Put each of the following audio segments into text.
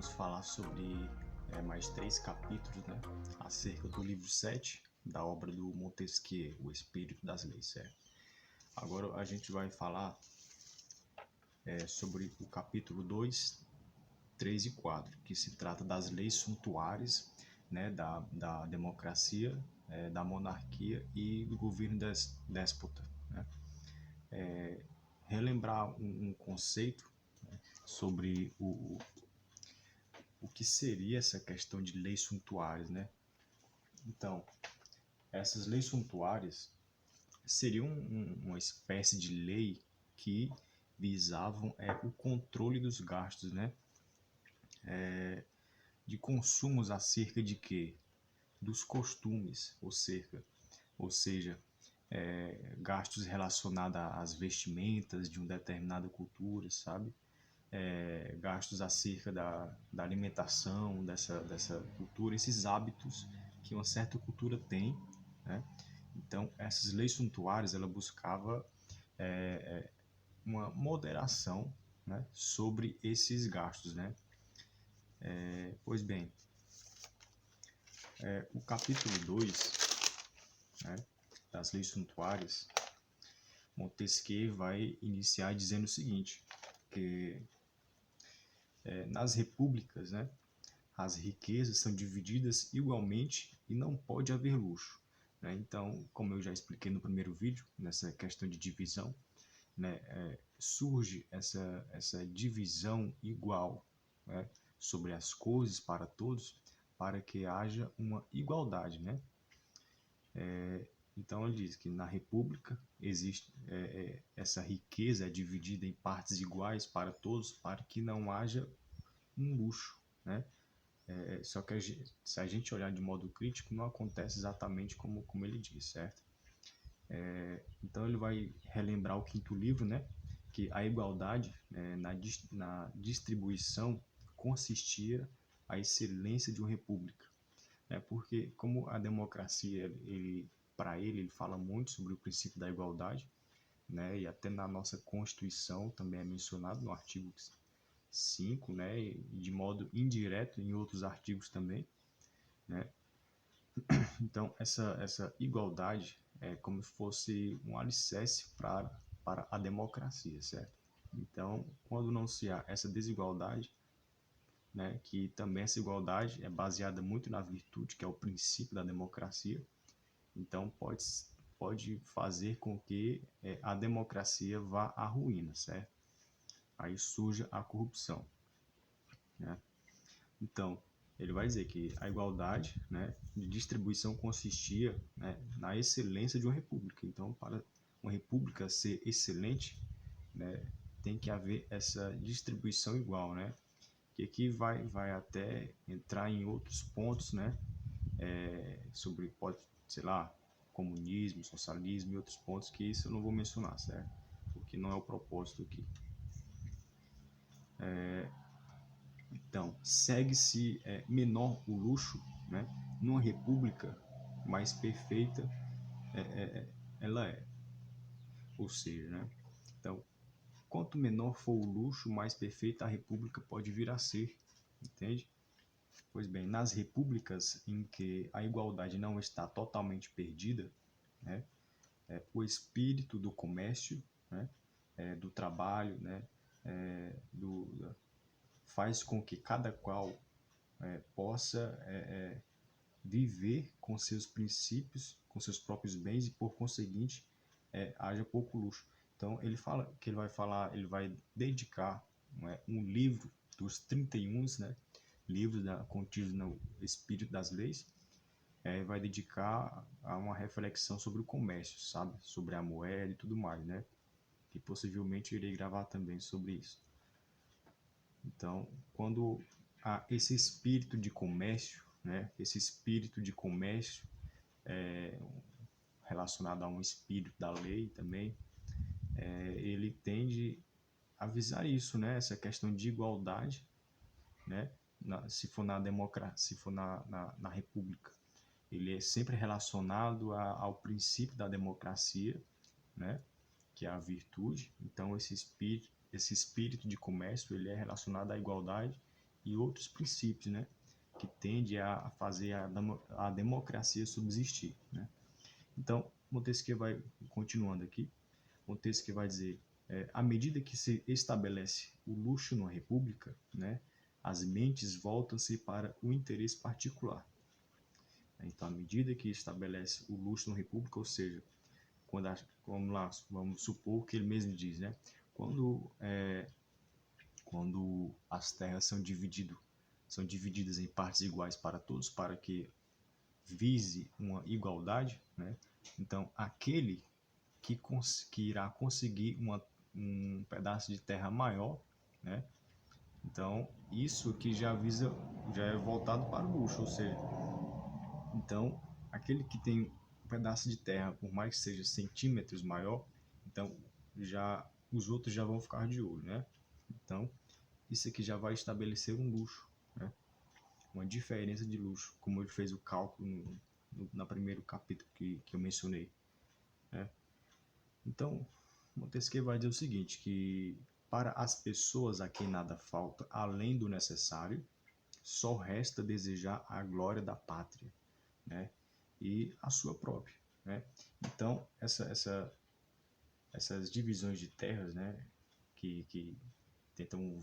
vamos falar sobre mais 3 capítulos, né, acerca do livro 7 da obra do Montesquieu, O Espírito das Leis, certo? Agora a gente vai falar sobre o capítulo 2, 3 e 4, que se trata das leis suntuárias, né, da democracia, da monarquia e do governo déspota, né? Relembrar um conceito, né, sobre o que seria essa questão de leis suntuárias, né? Então, essas leis suntuárias seriam uma espécie de lei que visavam o controle dos gastos, né? De consumos acerca de quê? Dos costumes, ou seja, gastos relacionados às vestimentas de uma determinada cultura, sabe? Gastos acerca da alimentação dessa cultura, esses hábitos que uma certa cultura tem, né? Então, essas leis suntuárias, ela buscava uma moderação, né, sobre esses gastos, né? Pois bem, o capítulo 2, né, das leis suntuárias, Montesquieu vai iniciar dizendo o seguinte, que nas repúblicas, né, as riquezas são divididas igualmente e não pode haver luxo, né? Então, como eu já expliquei no primeiro vídeo, nessa questão de divisão, né, surge essa divisão igual, né, sobre as coisas para todos, para que haja uma igualdade, né? Então ele diz que na República existe essa riqueza dividida em partes iguais para todos, para que não haja um luxo, né? Só que se a gente olhar de modo crítico, não acontece exatamente como ele diz, certo? Então ele vai relembrar o quinto livro, né? Que a igualdade na distribuição consistia a excelência de uma república, né? Porque como a democracia, para ele fala muito sobre o princípio da igualdade, né? E até na nossa Constituição também é mencionado no artigo 5, né? E de modo indireto em outros artigos também, né? Então essa igualdade é como se fosse um alicerce para a democracia, certo? Então, quando não se há essa desigualdade, né, que também essa igualdade é baseada muito na virtude, que é o princípio da democracia, então pode fazer com que a democracia vá à ruína, certo? Aí surge a corrupção, né? Então, ele vai dizer que a igualdade, né, de distribuição consistia, né, na excelência de uma república. Então, para uma república ser excelente, né, tem que haver essa distribuição igual, né? Que aqui vai até entrar em outros pontos, né? Sobre, pode, sei lá, comunismo, socialismo e outros pontos que isso eu não vou mencionar, certo? Porque não é o propósito aqui. Então, segue-se menor o luxo, né? Numa república mais perfeita ela é. Ou seja, né? Então, quanto menor for o luxo, mais perfeita a república pode vir a ser, entende? Pois bem, nas repúblicas em que a igualdade não está totalmente perdida, né? O espírito do comércio, né? Do trabalho, né? Faz com que cada qual possa viver com seus princípios, com seus próprios bens e, por conseguinte, haja pouco luxo. Então, ele fala que ele vai dedicar, né, um livro dos 31, né, livros contidos no Espírito das Leis, vai dedicar a uma reflexão sobre o comércio, sabe? Sobre a moeda e tudo mais, né? Que possivelmente eu irei gravar também sobre isso. Então, quando há esse espírito de comércio, né? Esse espírito de comércio relacionado a um espírito da lei também, ele tende a visar isso, né? Essa questão de igualdade, né? Se for na democracia, se for na república, ele é sempre relacionado ao princípio da democracia, né? Que é a virtude. Então esse espírito de comércio, ele é relacionado à igualdade e outros princípios, né, que tende a fazer a democracia subsistir, né? Então, Montesquieu vai continuando aqui. Montesquieu vai dizer: à medida que se estabelece o luxo numa república, né, as mentes voltam-se para o interesse particular. Então, à medida que estabelece o luxo numa república, ou seja, vamos supor que ele mesmo diz, né, quando as terras são divididas em partes iguais para todos, para que vise uma igualdade, né? Então, aquele que irá conseguir um pedaço de terra maior, né? Então, isso que já é voltado para o luxo, ou seja, então, aquele que tem um pedaço de terra, por mais que seja centímetros maior, então os outros já vão ficar de olho, né? Então, isso aqui já vai estabelecer um luxo, né? Uma diferença de luxo, como ele fez o cálculo no primeiro capítulo que eu mencionei, né? Então, Montesquieu vai dizer o seguinte, que para as pessoas a quem nada falta, além do necessário, só resta desejar a glória da pátria, né? E a sua própria, né? Então, essas divisões de terras, né, que tentam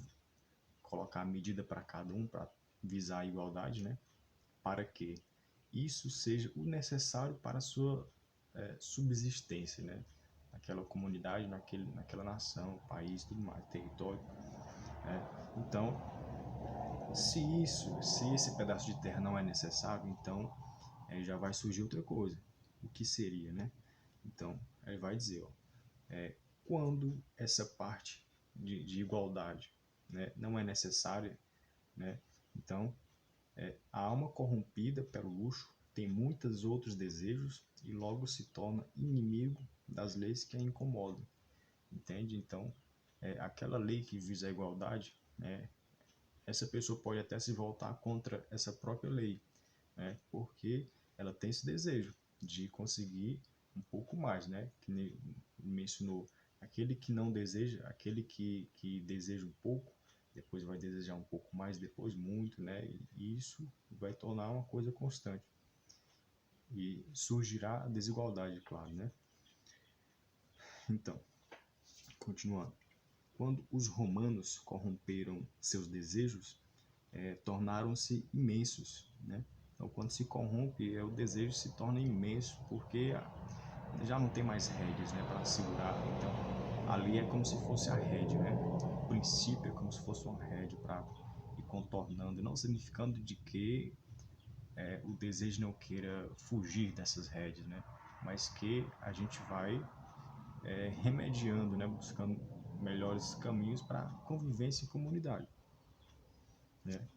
colocar a medida para cada um, para visar a igualdade, né, para que isso seja o necessário para a sua subsistência, né, naquela comunidade, naquela nação, país, tudo mais, território, né? Então, se esse pedaço de terra não é necessário, então já vai surgir outra coisa. O que seria, né? Então, ele vai dizer, ó, quando essa parte de igualdade, né, não é necessária, né? Então, a alma corrompida pelo luxo tem muitos outros desejos e logo se torna inimigo das leis que a incomodam, entende? Então, aquela lei que visa a igualdade, né, essa pessoa pode até se voltar contra essa própria lei, né, porque ela tem esse desejo de conseguir um pouco mais, né, que mencionou, aquele que não deseja, aquele que deseja um pouco, depois vai desejar um pouco mais, depois muito, né, e isso vai tornar uma coisa constante. E surgirá a desigualdade, claro, né? Então, continuando. Quando os romanos corromperam seus desejos, tornaram-se imensos, né? Então, quando se corrompe, o desejo se torna imenso, porque já não tem mais rédeas, né, para segurar. Então, ali é como se fosse a rédea, né? O princípio é como se fosse uma rédea para ir contornando, não significando de que o desejo não queira fugir dessas rédeas, né? Mas que a gente vai remediando, né? Buscando melhores caminhos para convivência em comunidade, né?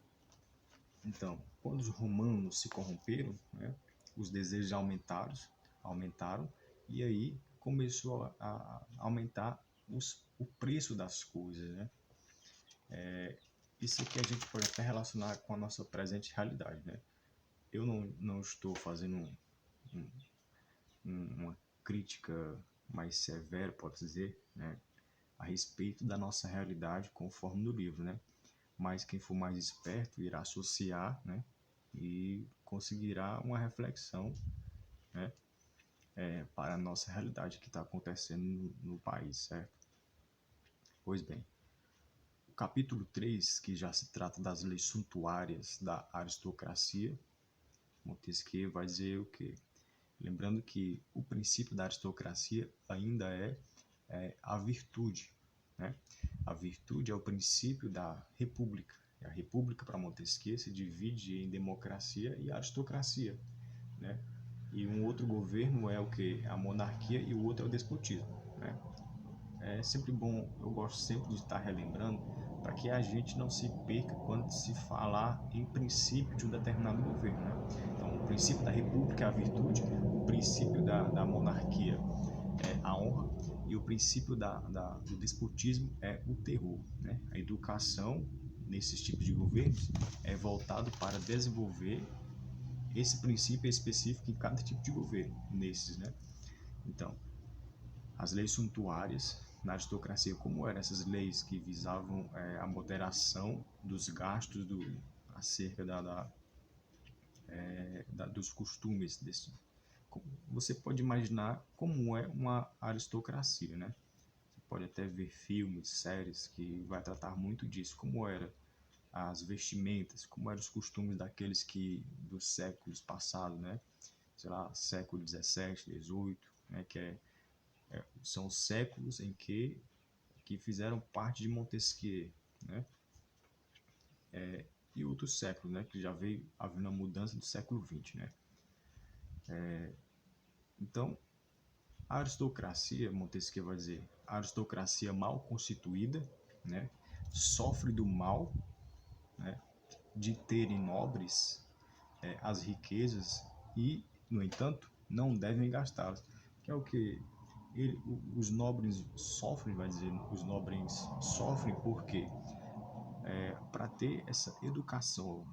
Então, quando os romanos se corromperam, né, os desejos aumentaram, e aí começou a aumentar o preço das coisas, né? Isso aqui a gente pode até relacionar com a nossa presente realidade, né? Eu não estou fazendo uma crítica mais severa, pode dizer, né, a respeito da nossa realidade conforme no livro, né? Mas quem for mais esperto irá associar, né, e conseguirá uma reflexão, né, para a nossa realidade que está acontecendo no país, certo? Pois bem, o capítulo 3, que já se trata das leis suntuárias da aristocracia, Montesquieu vai dizer o quê? Lembrando que o princípio da aristocracia ainda é a virtude, né? A virtude é o princípio da república. E a república, para Montesquieu, se divide em democracia e aristocracia, né? E um outro governo é o que? A monarquia, e o outro é o despotismo, né? É sempre bom, eu gosto sempre de estar relembrando, para que a gente não se perca quando se falar em princípio de um determinado governo, né? Então, o princípio da república é a virtude, o princípio da monarquia é a honra, e o princípio do despotismo é o terror, né? A educação nesses tipos de governos é voltado para desenvolver esse princípio específico em cada tipo de governo, nesses, né? Então, as leis suntuárias, na aristocracia, como eram essas leis que visavam a moderação dos gastos acerca dos costumes desse. Você pode imaginar como é uma aristocracia, né? Você pode até ver filmes, séries que vai tratar muito disso, como era as vestimentas, como eram os costumes daqueles que dos séculos passados, né? Sei lá, século 17, 18, né? São os séculos em que fizeram parte de Montesquieu, né? E outros séculos, né? Que já veio havendo a mudança do século XX, né? Então, a aristocracia, Montesquieu vai dizer, a aristocracia mal constituída, né? Sofre do mal, né? De terem nobres as riquezas e, no entanto, não devem gastá-las. Que é o que os nobres sofrem, vai dizer, os nobres sofrem porque para ter essa educação,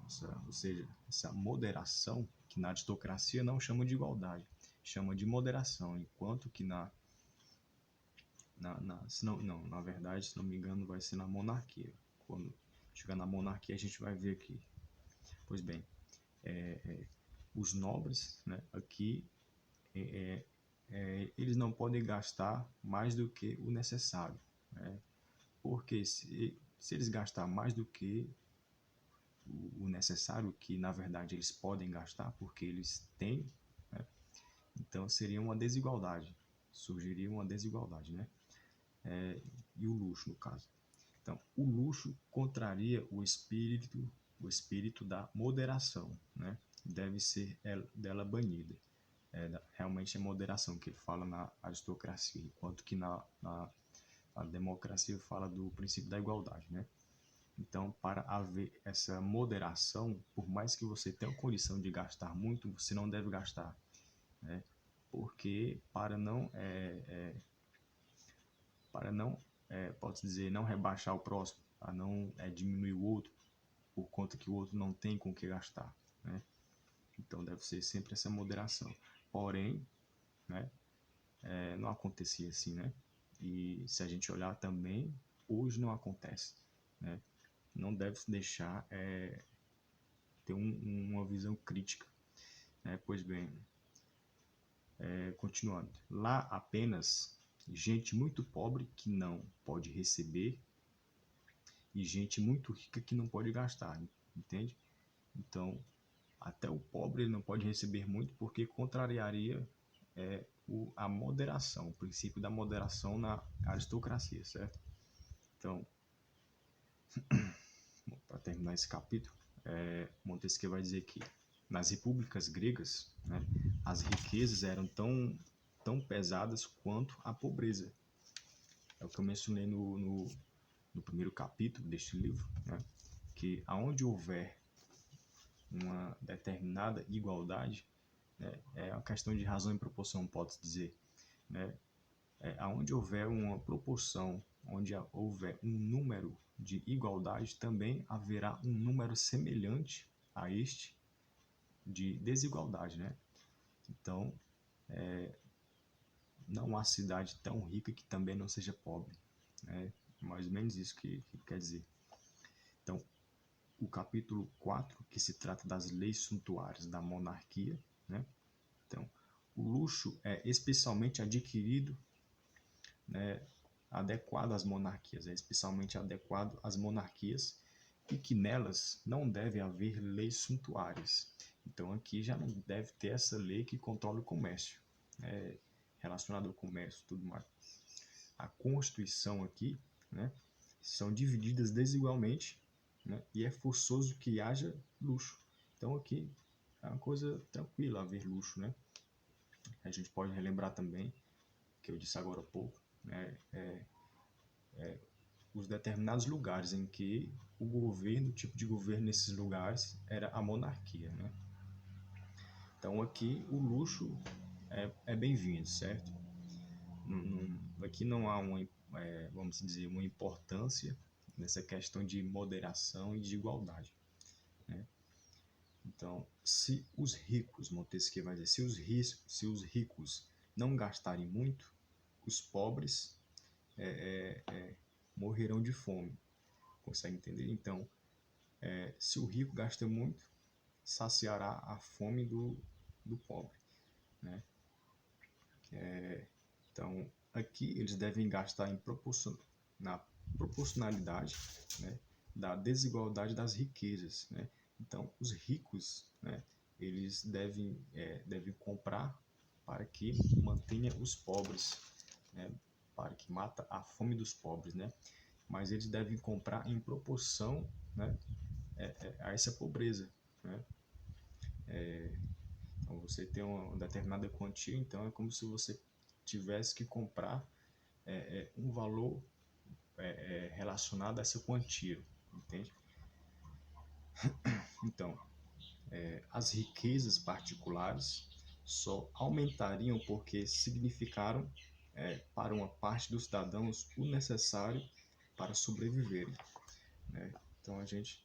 ou seja, essa moderação, que na aristocracia não chama de igualdade, chama de moderação, enquanto que na verdade, se não me engano, vai ser na monarquia. Quando chegar na monarquia, a gente vai ver aqui. Pois bem, os nobres, né, aqui, eles não podem gastar mais do que o necessário, né? Porque se eles gastar mais do que o necessário, que na verdade eles podem gastar porque eles têm, né? Então seria uma desigualdade, surgiria uma desigualdade, né? E o luxo, no caso. Então, o luxo contraria o espírito da moderação, né? Deve ser dela banida. Realmente é moderação que ele fala na aristocracia, enquanto que na democracia fala do princípio da igualdade, né? Então, para haver essa moderação, por mais que você tenha condição de gastar muito, você não deve gastar, né? Porque pode dizer, não rebaixar o próximo, para não diminuir o outro, por conta que o outro não tem com o que gastar, né? Então, deve ser sempre essa moderação. Porém, né, não acontecia assim, né? E se a gente olhar também, hoje não acontece, né? Não deve se deixar ter uma visão crítica, né? Pois bem, continuando. Lá apenas gente muito pobre que não pode receber e gente muito rica que não pode gastar, entende? Então, até o pobre ele não pode receber muito porque contrariaria a moderação, o princípio da moderação na aristocracia, certo? Então, para terminar esse capítulo, Montesquieu vai dizer que nas repúblicas gregas, né, as riquezas eram tão pesadas quanto a pobreza. É o que eu mencionei no primeiro capítulo deste livro, né, que aonde houver uma determinada igualdade, né, é uma questão de razão e proporção, pode-se dizer, né, aonde houver uma proporção, onde houver um número de igualdade, também haverá um número semelhante a este de desigualdade, né? Então, não há cidade tão rica que também não seja pobre, né? Mais ou menos isso que quer dizer. Então, o capítulo 4, que se trata das leis suntuárias da monarquia, né? Então, o luxo é especialmente adquirido, né, adequado às monarquias, especialmente adequado às monarquias, e que nelas não deve haver leis suntuárias. Então aqui já não deve ter essa lei que controla o comércio, relacionado ao comércio e tudo mais. A Constituição aqui, né, são divididas desigualmente, né, e é forçoso que haja luxo. Então aqui é uma coisa tranquila haver luxo, né? A gente pode relembrar também, que eu disse agora há pouco, né, os determinados lugares em que o governo, o tipo de governo nesses lugares era a monarquia, né? Então aqui o luxo é bem-vindo, certo? Aqui não há vamos dizer, uma importância nessa questão de moderação e de igualdade, né? Então, se os ricos, Montesquieu vai dizer, se os ricos não gastarem muito, os pobres morrerão de fome. Consegue entender? Então, se o rico gasta muito, saciará a fome do pobre, né? Então, aqui eles devem gastar na proporcionalidade, né, da desigualdade das riquezas, né? Então, os ricos, né, eles devem comprar para que mantenha os pobres, né, para que mata a fome dos pobres, né? Mas eles devem comprar em proporção, né, a essa pobreza, né? Então, você tem uma determinada quantia, então é como se você tivesse que comprar um valor relacionado a essa quantia, entende? Então, as riquezas particulares só aumentariam porque significaram para uma parte dos cidadãos o necessário para sobreviverem, né? Então, a gente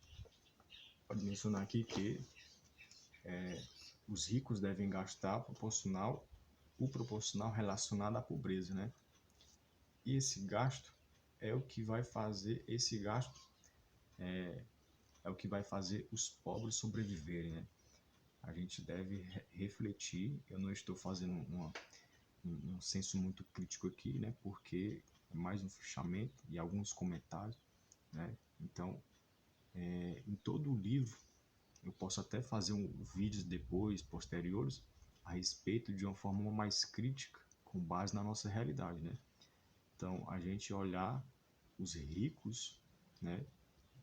pode mencionar aqui que os ricos devem gastar o proporcional relacionado à pobreza, né? E esse gasto é o que vai fazer é o que vai fazer os pobres sobreviverem, né? A gente deve refletir. Eu não estou fazendo um senso muito crítico aqui, né? Porque é mais um fechamento e alguns comentários, né? Então, em todo o livro, eu posso até fazer vídeos depois, posteriores, a respeito de uma forma mais crítica, com base na nossa realidade, né? Então, a gente olhar os ricos, né,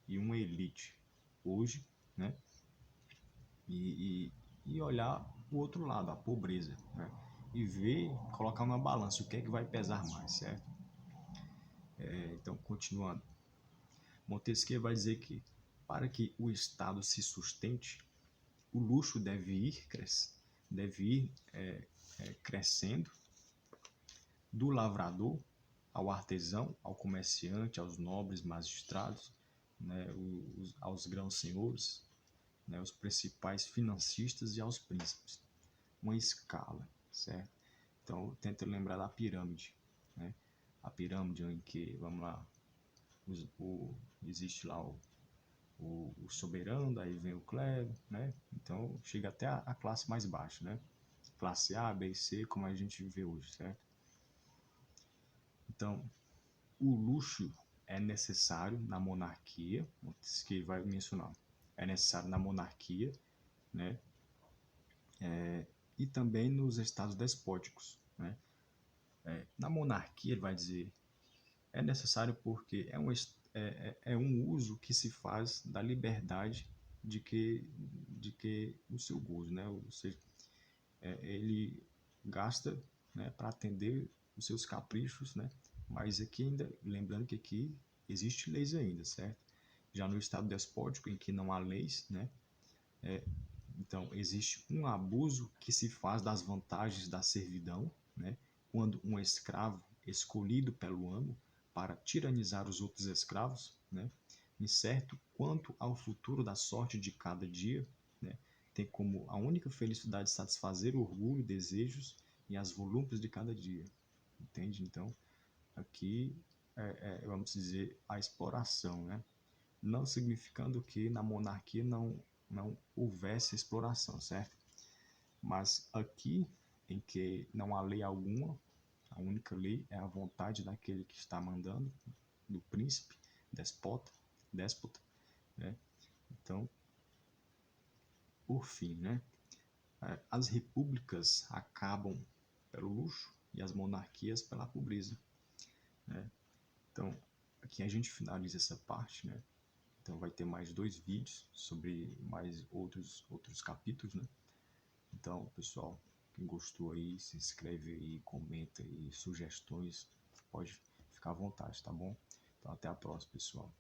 e uma elite hoje, né, e olhar o outro lado, a pobreza, né, e ver, colocar uma balança, o que é que vai pesar mais, certo? Então, continuando, Montesquieu vai dizer que para que o Estado se sustente, o luxo deve ir crescendo do lavrador ao artesão, ao comerciante, aos nobres magistrados, né, aos grãos-senhores, né, os principais financistas e aos príncipes. Uma escala, certo? Então, tenta lembrar da pirâmide, né? A pirâmide em que, vamos lá, existe lá o soberano, daí vem o clero, né? Então, chega até a classe mais baixa, né? Classe A, B e C, como a gente vê hoje, certo? Então, o luxo é necessário na monarquia, que vai mencionar, é necessário na monarquia, né? E também nos estados despóticos, né? Na monarquia, ele vai dizer, é necessário porque é um uso que se faz da liberdade de que o seu gozo, né? Ou seja, ele gasta, né, para atender os seus caprichos, né? Mas aqui ainda, lembrando que aqui existe leis ainda, certo? Já no estado despótico, em que não há leis, né? Então, existe um abuso que se faz das vantagens da servidão, né? Quando um escravo escolhido pelo amo para tiranizar os outros escravos, né? Incerto quanto ao futuro da sorte de cada dia, né? Tem como a única felicidade satisfazer o orgulho, desejos e as volúpias de cada dia, entende? Então, aqui vamos dizer, a exploração, né? Não significando que na monarquia não houvesse exploração, certo? Mas aqui, em que não há lei alguma, a única lei é a vontade daquele que está mandando, do príncipe, déspota, né? Então, por fim, né? As repúblicas acabam pelo luxo e as monarquias pela pobreza, né? Então, aqui a gente finaliza essa parte, né? Então vai ter mais 2 vídeos sobre mais outros capítulos, né? Então, pessoal, quem gostou aí, se inscreve aí, comenta aí, sugestões, pode ficar à vontade, tá bom? Então até a próxima, pessoal.